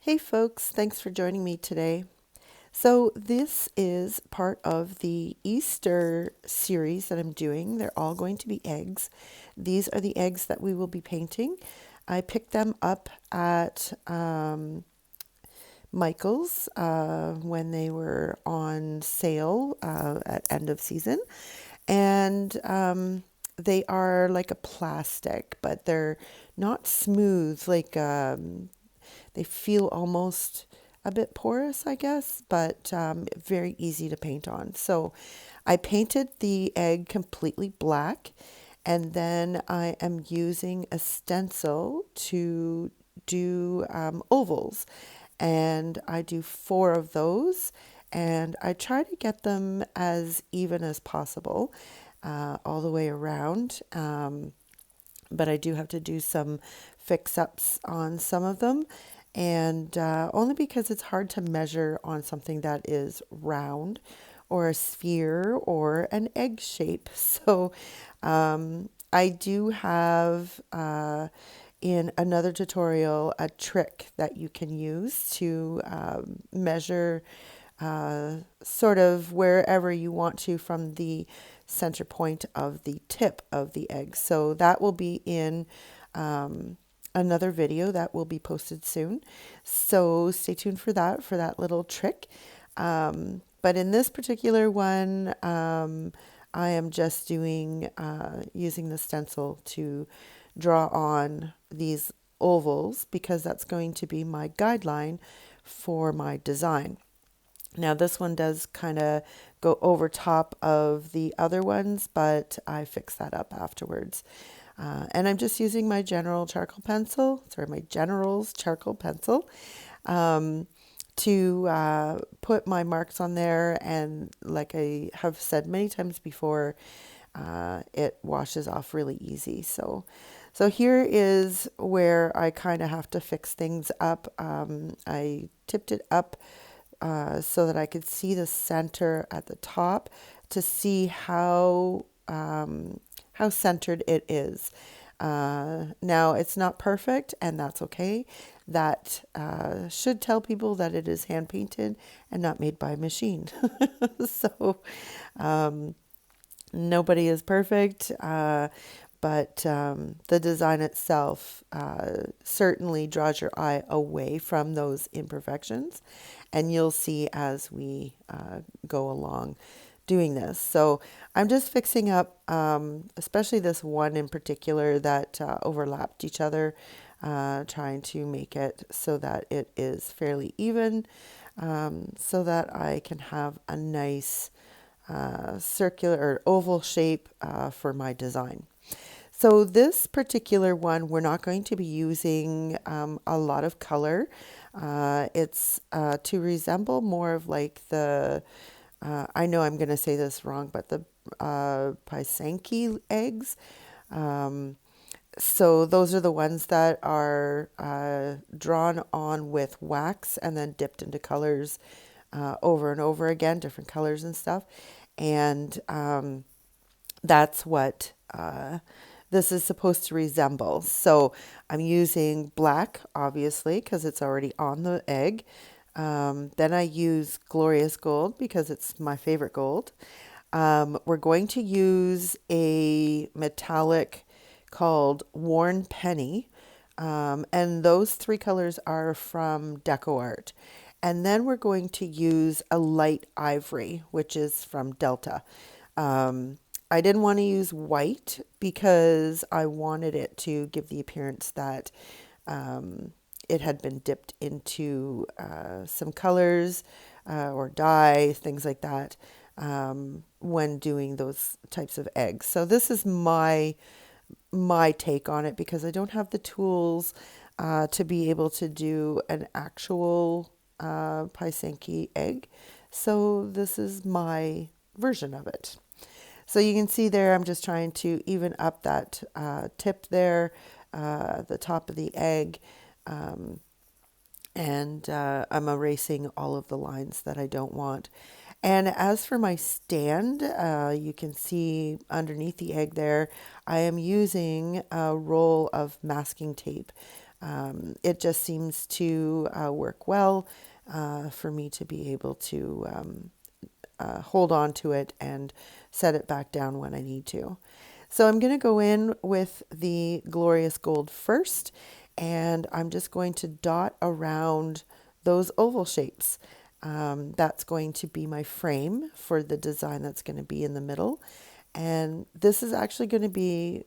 Hey folks, thanks for joining me today. So, this is part of the Easter series that I'm doing. They're all going to be eggs. These are the eggs that we will be painting. I picked them up at Michael's when they were on sale at end of season. And they are like a plastic, but they're not smooth, they feel almost a bit porous, I guess, but very easy to paint on. So I painted the egg completely black, and then I am using a stencil to do ovals. And I do 4 of those, and I try to get them as even as possible all the way around. But I do have to do some fix-ups on some of them, and only because it's hard to measure on something that is round or a sphere or an egg shape. So I do have in another tutorial a trick that you can use to measure sort of wherever you want to from the center point of the tip of the egg. So that will be in another video that will be posted soon. So stay tuned for that little trick. But in this particular one, I am just doing using the stencil to draw on these ovals because that's going to be my guideline for my design. Now this one does kind of go over top of the other ones, but I fix that up afterwards. And I'm just using my General's charcoal pencil to put my marks on there. And like I have said many times before, it washes off really easy. So here is where I kind of have to fix things up. I tipped it up so that I could see the center at the top to see how centered it is. Now it's not perfect, and that's okay. That should tell people that it is hand painted and not made by a machine. So nobody is perfect. But the design itself certainly draws your eye away from those imperfections, and you'll see as we go along doing this. So I'm just fixing up, especially this one in particular that overlapped each other, trying to make it so that it is fairly even, so that I can have a nice circular or oval shape for my design. So this particular one, we're not going to be using a lot of color. It's to resemble more of like the, I know I'm going to say this wrong, but the Pysanky eggs. So those are the ones that are drawn on with wax and then dipped into colors over and over again, different colors and stuff. And that's what this is supposed to resemble. So I'm using black, obviously, because it's already on the egg. Then I use Glorious Gold because it's my favorite gold. We're going to use a metallic called Worn Penny. And those 3 colors are from DecoArt. And then we're going to use a light ivory, which is from Delta. I didn't want to use white because I wanted it to give the appearance that it had been dipped into some colors or dye, things like that, when doing those types of eggs. So this is my take on it because I don't have the tools to be able to do an actual Pysanky egg. So this is my version of it. So you can see there, I'm just trying to even up that tip there, the top of the egg, and I'm erasing all of the lines that I don't want. And as for my stand, you can see underneath the egg there, I am using a roll of masking tape. It just seems to work well for me to be able to hold on to it and set it back down when I need to. So I'm going to go in with the Glorious Gold first, and I'm just going to dot around those oval shapes. That's going to be my frame for the design that's going to be in the middle. And this is actually going to be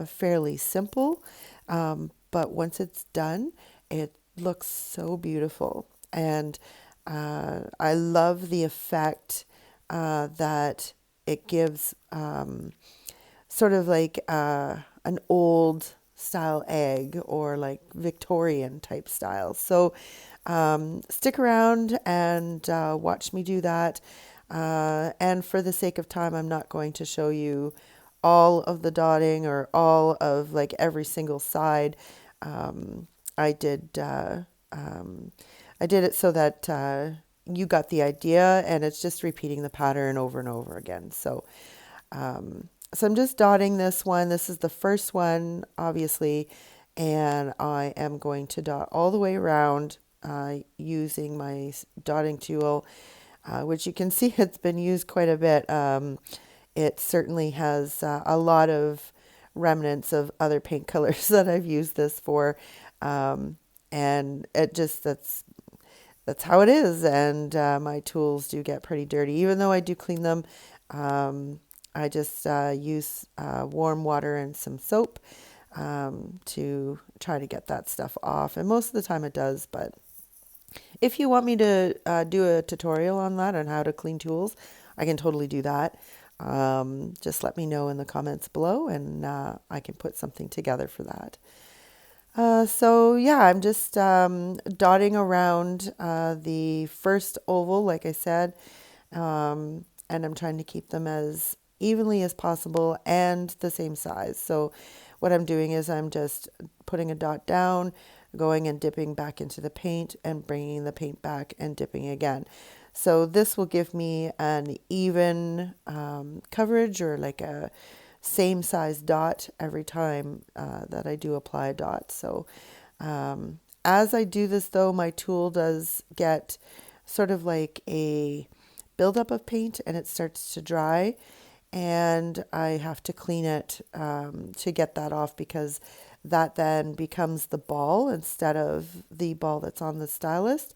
fairly simple, but once it's done, it looks so beautiful. And I love the effect that it gives, sort of like an old style egg or like Victorian type style. So stick around and watch me do that. And for the sake of time, I'm not going to show you all of the dotting or all of like every single side. Um, I did I did it so that you got the idea, and it's just repeating the pattern over and over again. So I'm just dotting this one. This is the first one, obviously, and I am going to dot all the way around using my dotting tool, which you can see it's been used quite a bit. It certainly has a lot of remnants of other paint colors that I've used this for, and it just that's how it is. And my tools do get pretty dirty, even though I do clean them. I just use warm water and some soap to try to get that stuff off. And most of the time it does, but if you want me to do a tutorial on that, on how to clean tools, I can totally do that. Just let me know in the comments below, and I can put something together for that. So yeah, I'm just dotting around the first oval, like I said, and I'm trying to keep them as evenly as possible and the same size. So what I'm doing is I'm just putting a dot down, going and dipping back into the paint and bringing the paint back and dipping again. So this will give me an even coverage, or like a same size dot every time that I do apply a dot. So as I do this though, my tool does get sort of like a buildup of paint, and it starts to dry, and I have to clean it to get that off, because that then becomes the ball instead of the ball that's on the stylus,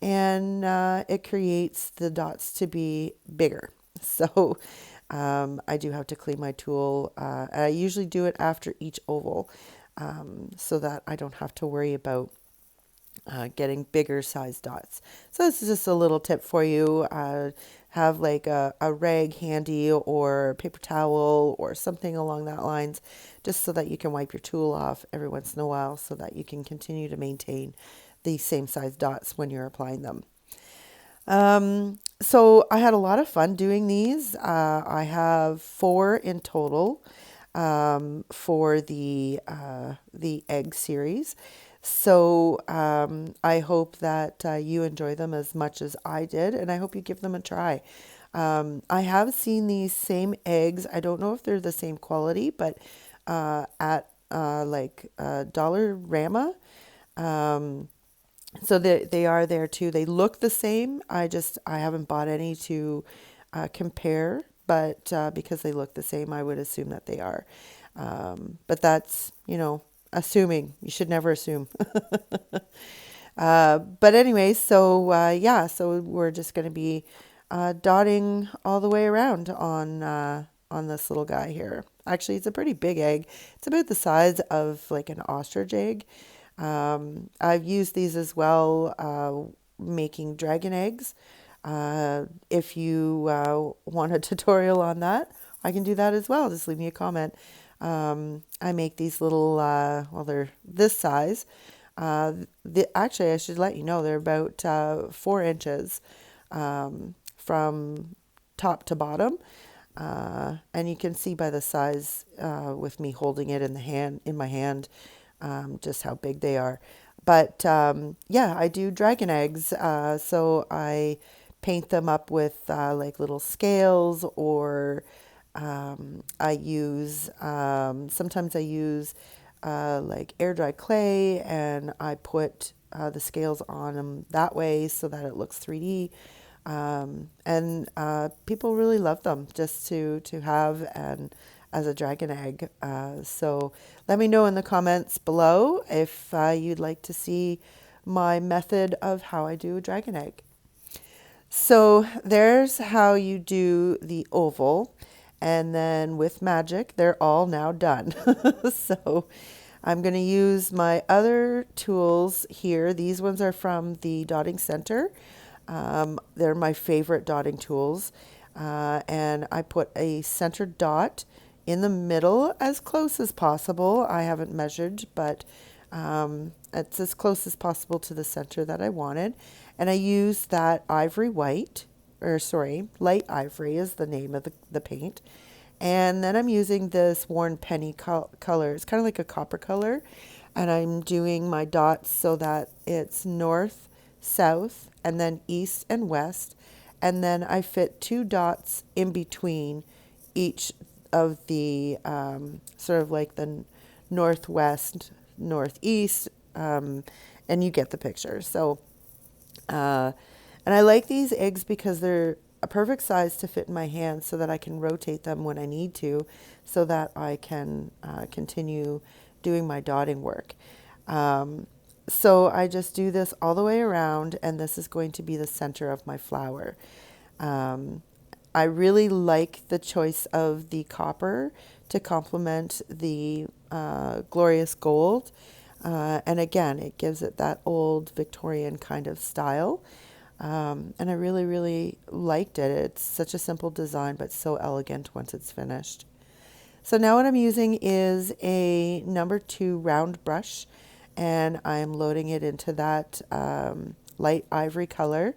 and it creates the dots to be bigger. So I do have to clean my tool. I usually do it after each oval, so that I don't have to worry about getting bigger size dots. So this is just a little tip for you. Have like a rag handy, or paper towel, or something along that lines, just so that you can wipe your tool off every once in a while, so that you can continue to maintain the same size dots when you're applying them. So I had a lot of fun doing these. I have 4 in total for the egg series. So I hope that you enjoy them as much as I did, and I hope you give them a try. I have seen these same eggs. I don't know if they're the same quality, but at like Dollarama. So they are there too. They look the same. I haven't bought any to compare, but because they look the same, I would assume that they are. But that's, assuming. You should never assume. But anyway, so yeah, so we're just going to be dotting all the way around on this little guy here. Actually, it's a pretty big egg. It's about the size of like an ostrich egg. I've used these as well, making dragon eggs. If you want a tutorial on that, I can do that as well. Just leave me a comment. I make these little, well, they're this size. Actually, I should let you know, they're about 4 inches from top to bottom. And you can see by the size with me holding it in my hand, just how big they are. But yeah, I do dragon eggs. So I paint them up with like little scales, or I use, sometimes I use like air dry clay, and I put the scales on them that way so that it looks 3D. And people really love them just to have and as a dragon egg. So let me know in the comments below if you'd like to see my method of how I do a dragon egg. So there's how you do the oval. And then with magic, they're all now done. So I'm going to use my other tools here. These ones are from the Dotting Center. They're my favorite dotting tools. And I put a center dot in the middle as close as possible. I haven't measured, but it's as close as possible to the center that I wanted. And I used that ivory white, or sorry, light ivory is the name of the paint. And then I'm using this worn penny color. It's kind of like a copper color. And I'm doing my dots so that it's north, south, and then east and west. And then I fit 2 dots in between each of the sort of like the northwest, northeast, and you get the picture. So, and I like these eggs because they're a perfect size to fit in my hand so that I can rotate them when I need to so that I can continue doing my dotting work. So I just do this all the way around, and this is going to be the center of my flower. I really like the choice of the copper to complement the glorious gold. And again, it gives it that old Victorian kind of style. And I really, really liked it. It's such a simple design, but so elegant once it's finished. So now what I'm using is a number 2 round brush, and I'm loading it into that light ivory color.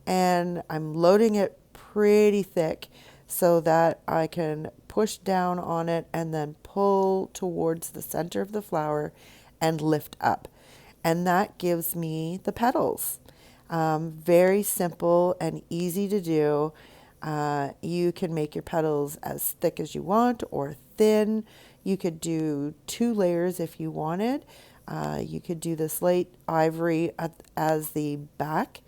And I'm loading it pretty thick so that I can push down on it and then pull towards the center of the flower and lift up. And that gives me the petals. Very simple and easy to do. You can make your petals as thick as you want or thin. You could do 2 layers if you wanted. You could do this light ivory as the back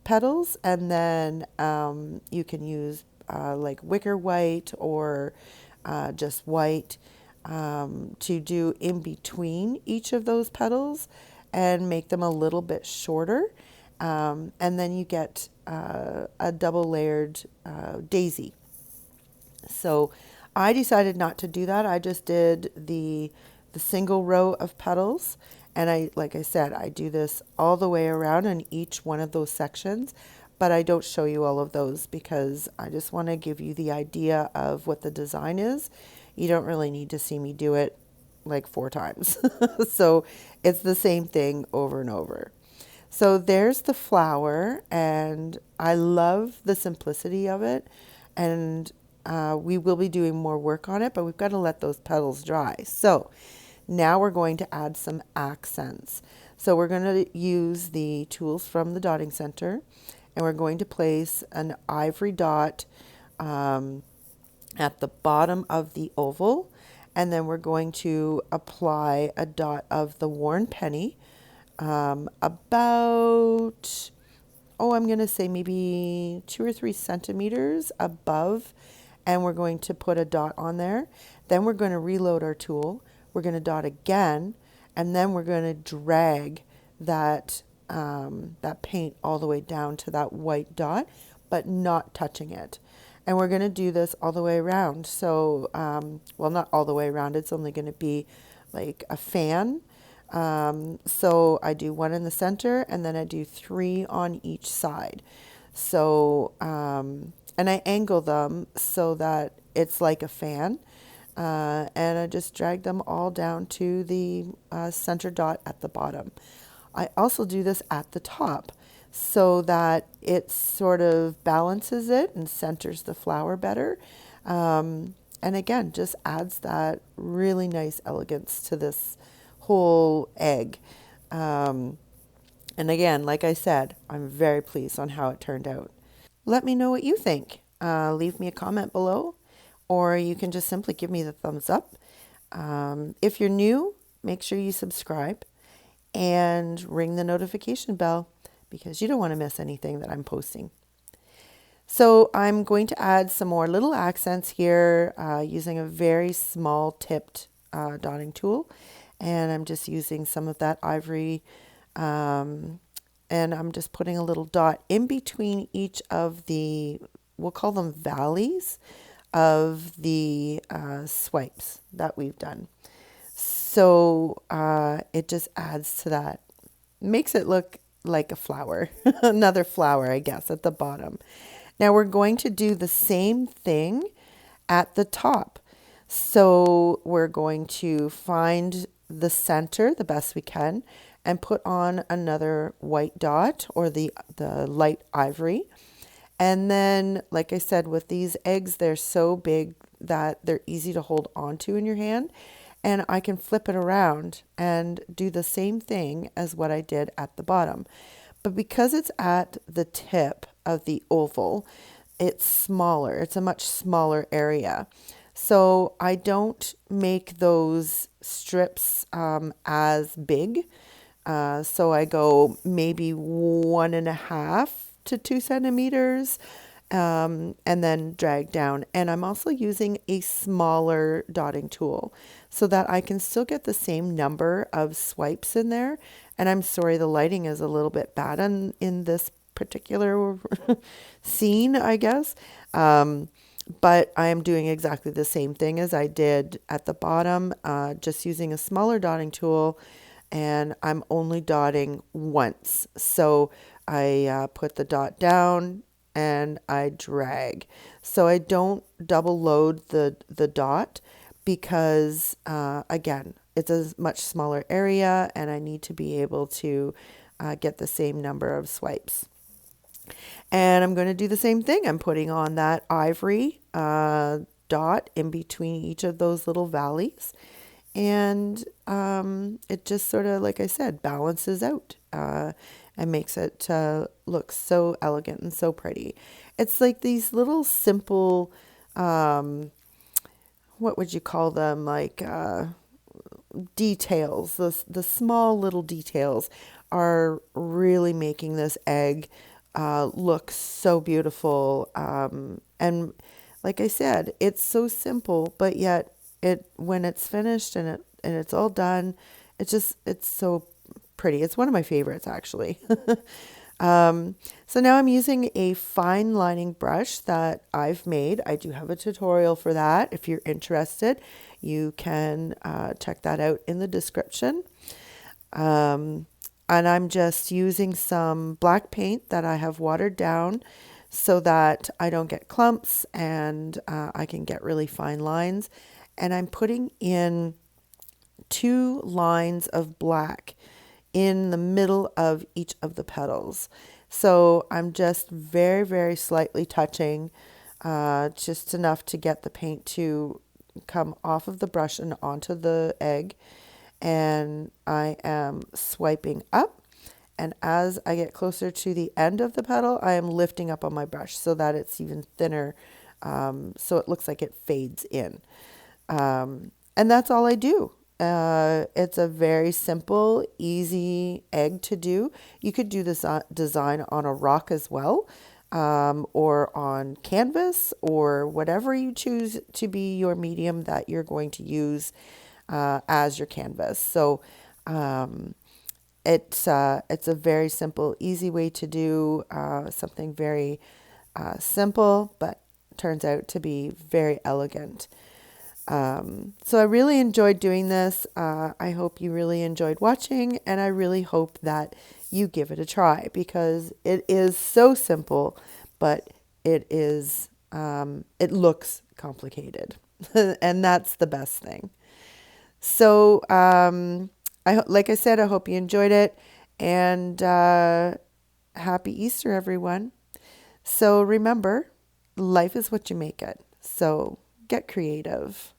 petals, and then you can use like wicker white or just white to do in between each of those petals and make them a little bit shorter. And then you get a double layered daisy. So I decided not to do that. I just did the single row of petals. And like I said, I do this all the way around in each one of those sections, but I don't show you all of those because I just want to give you the idea of what the design is. You don't really need to see me do it like 4 times. So it's the same thing over and over. So there's the flower, and I love the simplicity of it. And we will be doing more work on it, but we've got to let those petals dry. So now we're going to add some accents. So we're going to use the tools from the Dotting Center, and we're going to place an ivory dot at the bottom of the oval, and then we're going to apply a dot of the worn penny about, I'm going to say maybe 2 or 3 centimeters above, and we're going to put a dot on there. Then we're going to reload our tool. We're going to dot again, and then we're going to drag that that paint all the way down to that white dot, but not touching it. And we're going to do this all the way around. So, well, not all the way around. It's only going to be like a fan. So I do 1 in the center, and then I do 3 on each side. So, and I angle them so that it's like a fan. And I just drag them all down to the center dot at the bottom. I also do this at the top so that it sort of balances it and centers the flower better. And again, just adds that really nice elegance to this whole egg. And again, like I said, I'm very pleased on how it turned out. Let me know what you think. Leave me a comment below, or you can just simply give me the thumbs up. If you're new, make sure you subscribe and ring the notification bell because you don't want to miss anything that I'm posting. So I'm going to add some more little accents here using a very small tipped dotting tool. And I'm just using some of that ivory, and I'm just putting a little dot in between each of the, we'll call them valleys, of the swipes that we've done. So it just adds to that. Makes it look like a flower, another flower, I guess, at the bottom. Now we're going to do the same thing at the top. So we're going to find the center the best we can and put on another white dot or the light ivory. And then, like I said, with these eggs, they're so big that they're easy to hold onto in your hand. And I can flip it around and do the same thing as what I did at the bottom. But because it's at the tip of the oval, it's smaller. It's a much smaller area. So I don't make those strips as big. So I go maybe 1.5 to 2 centimeters, and then drag down. And I'm also using a smaller dotting tool so that I can still get the same number of swipes in there. And I'm sorry, the lighting is a little bit bad in this particular scene, I guess. But I am doing exactly the same thing as I did at the bottom, just using a smaller dotting tool, and I'm only dotting once. So I put the dot down and I drag. So I don't double load the dot because, again, it's a much smaller area and I need to be able to get the same number of swipes. And I'm going to do the same thing. I'm putting on that ivory dot in between each of those little valleys. And it just sort of, like I said, balances out and makes it look so elegant and so pretty. It's like these little simple, what would you call them? Like details. The small little details are really making this egg look so beautiful. And like I said, it's so simple, but yet when it's finished and it's all done, it's so pretty. It's one of my favorites, actually. So now I'm using a fine lining brush that I've made. I do have a tutorial for that. If you're interested, you can check that out in the description. And I'm just using some black paint that I have watered down so that I don't get clumps and I can get really fine lines. And I'm putting in 2 lines of black in the middle of each of the petals. So I'm just very, very slightly touching, just enough to get the paint to come off of the brush and onto the egg. And I am swiping up, and as I get closer to the end of the petal, I am lifting up on my brush so that it's even thinner, so it looks like it fades in. And that's all I do. It's a very simple, easy egg to do. You could do this design on a rock as well, or on canvas, or whatever you choose to be your medium that you're going to use as your canvas. So it's a very simple, easy way to do something very simple, but turns out to be very elegant. So I really enjoyed doing this. I hope you really enjoyed watching, and I really hope that you give it a try because it is so simple, but it looks complicated, and that's the best thing. So, like I said, I hope you enjoyed it, and happy Easter, everyone. So remember, life is what you make it. So get creative.